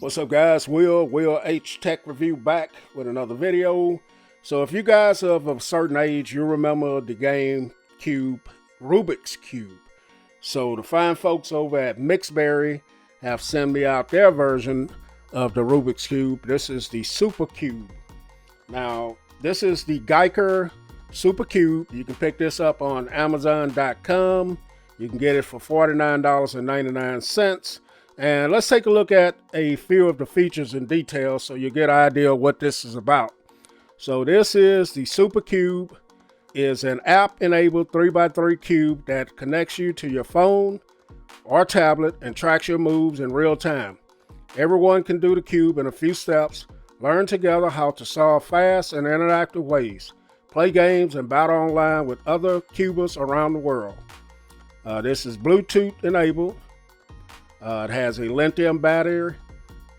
What's up, guys? Will H Tech Review back with another video. So if you guys are of a certain age, you remember the game Rubik's Cube. So the fine folks over at Mixberry have sent me out their version of the Rubik's Cube. This is the Supercube. Now, this is the Giiker Supercube. You can pick this up on Amazon.com. You can get it for $49.99. And let's take a look at a few of the features and details so you get an idea of what this is about. So this is the Supercube. Is an app-enabled 3x3 cube that connects you to your phone or tablet and tracks your moves in real time. Everyone can do the cube in a few steps, learn together how to solve fast and interactive ways, play games and battle online with other cubers around the world. This is Bluetooth enabled. It has a lithium battery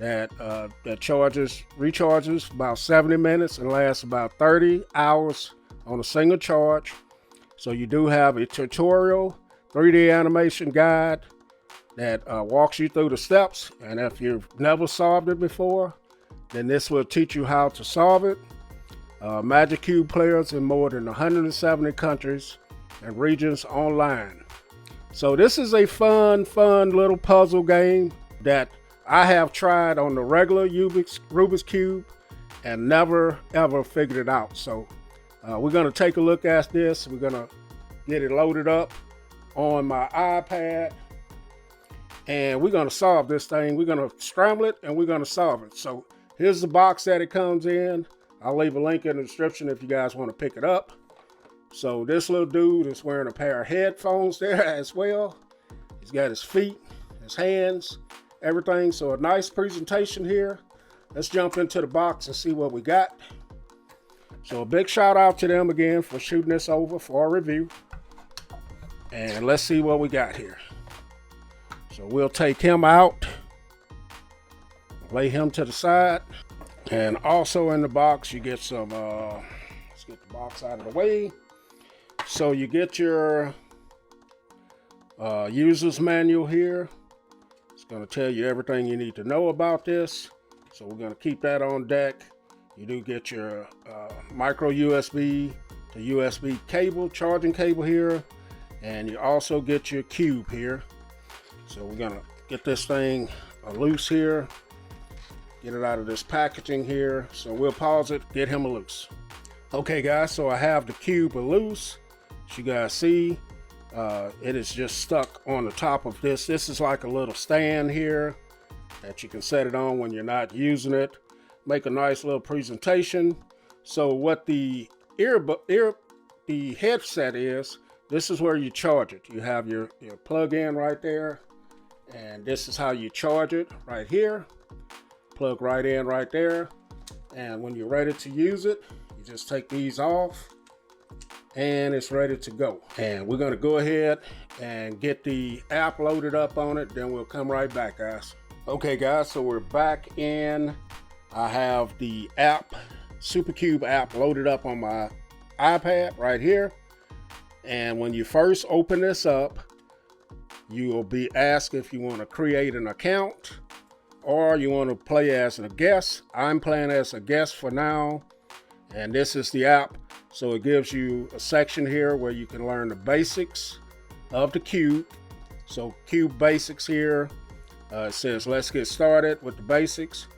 that recharges about 70 minutes and lasts about 30 hours on a single charge. So you do have a tutorial 3D animation guide that walks you through the steps. And if you've never solved it before, then this will teach you how to solve it. Magic Cube players in more than 170 countries and regions online. So this is a fun little puzzle game that I have tried on the regular Rubik's Cube and never ever figured it out. So we're going to take a look at this. We're going to get it loaded up on my iPad and we're going to solve this thing. We're going to scramble it and we're going to solve it. So here's the box that it comes in. I'll leave a link in the description if you guys want to pick it up. So this little dude is wearing a pair of headphones there as well. He's got his feet, his hands, everything. So a nice presentation here. Let's jump into the box and see what we got. So a big shout out to them again for shooting this over for our review. And let's see what we got here. So we'll take him out, lay him to the side. And also in the box, you get some, let's get the box out of the way. So you get your user's manual here. It's going to tell you everything you need to know about this. So we're going to keep that on deck. You do get your micro USB to USB cable, charging cable here. And you also get your cube here. So we're going to get this thing loose here. Get it out of this packaging here. So we'll pause it, get him loose. Okay guys, so I have the cube loose. As you guys see, it is just stuck on the top of this. This is like a little stand here that you can set it on when you're not using it. Make a nice little presentation. So what the headset is, this is where you charge it. You have your plug-in right there, and this is how you charge it right here. Plug right in right there, and when you're ready to use it, you just take these off and it's ready to go. And we're going to go ahead and get the app loaded up on it, then we'll come right back, guys. Okay guys, so we're back in. I have the app, Supercube app, loaded up on my iPad right here. And when you first open this up, you will be asked if you want to create an account or you want to play as a guest. I'm playing as a guest for now. And this is the app. So it gives you a section here where you can learn the basics of the cube. So cube basics here. It says, let's get started with the basics.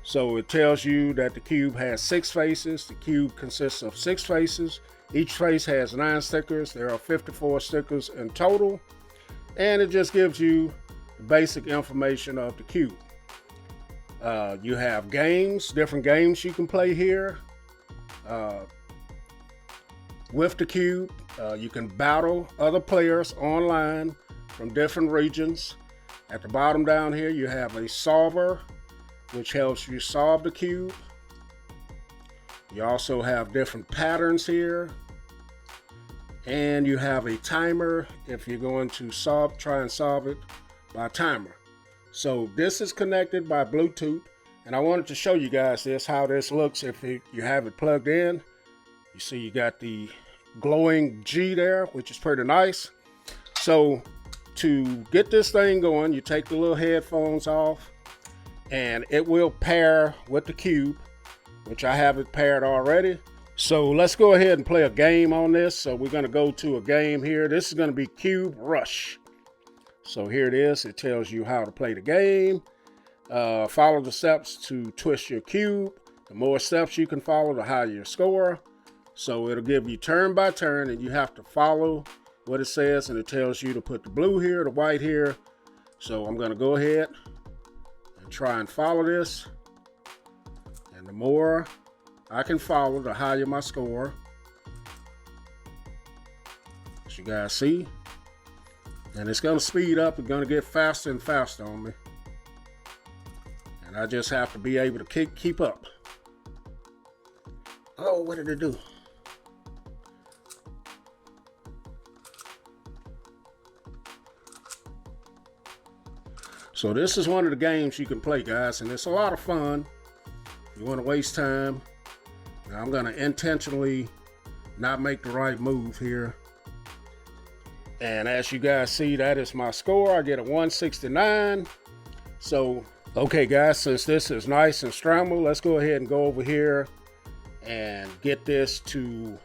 So it tells you that the cube has 6 faces. The cube consists of 6 faces. Each face has 9 stickers. There are 54 stickers in total. And it just gives you the basic information of the cube. You have games, different games you can play here. With the cube, you can battle other players online from different regions. At the bottom down here, you have a solver, which helps you solve the cube. You also have different patterns here. And you have a timer if you're going to try and solve it by timer. So this is connected by Bluetooth. And I wanted to show you guys how this looks if you have it plugged in. You see you got the glowing G there, which is pretty nice. So to get this thing going, you take the little headphones off and it will pair with the cube, which I have it paired already. So let's go ahead and play a game on this. So we're going to go to a game here. This is going to be Cube Rush. So here it is. It tells you how to play the game. Follow the steps to twist your cube. The more steps you can follow, the higher your score. So it'll give you turn by turn, and you have to follow what it says, and it tells you to put the blue here, the white here. So I'm going to go ahead and try and follow this. And the more I can follow, the higher my score. As you guys see. And it's going to speed up. It's going to get faster and faster on me. And I just have to be able to keep up. Oh, what did it do? So this is one of the games you can play, guys, and it's a lot of fun. If you want to waste time. Now I'm going to intentionally not make the right move here. And as you guys see, that is my score. I get a 169. So, okay, guys, since this is nice and scrambled, let's go ahead and go over here and get this to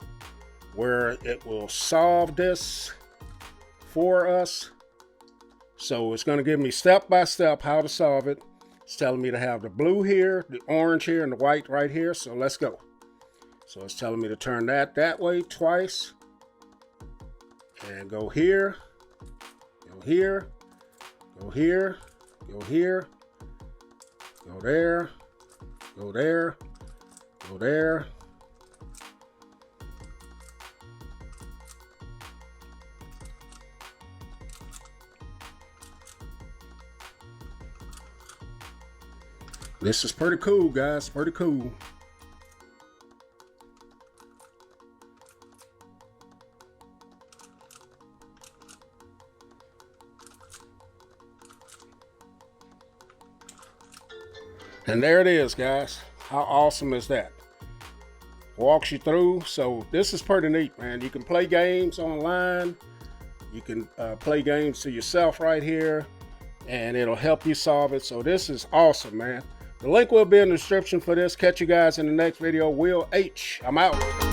where it will solve this for us. So it's going to give me step by step how to solve it. It's telling me to have the blue here, the orange here, and the white right here. So let's go. So it's telling me to turn that way twice. And go here, go here, go here, go here, go there, go there, go there. This is pretty cool, guys, pretty cool. And there it is, guys. How awesome is that? Walks you through. So this is pretty neat, man. You can play games online. You can play games to yourself right here, and it'll help you solve it. So this is awesome, man. The link will be in the description for this. Catch you guys in the next video. Will H. I'm out.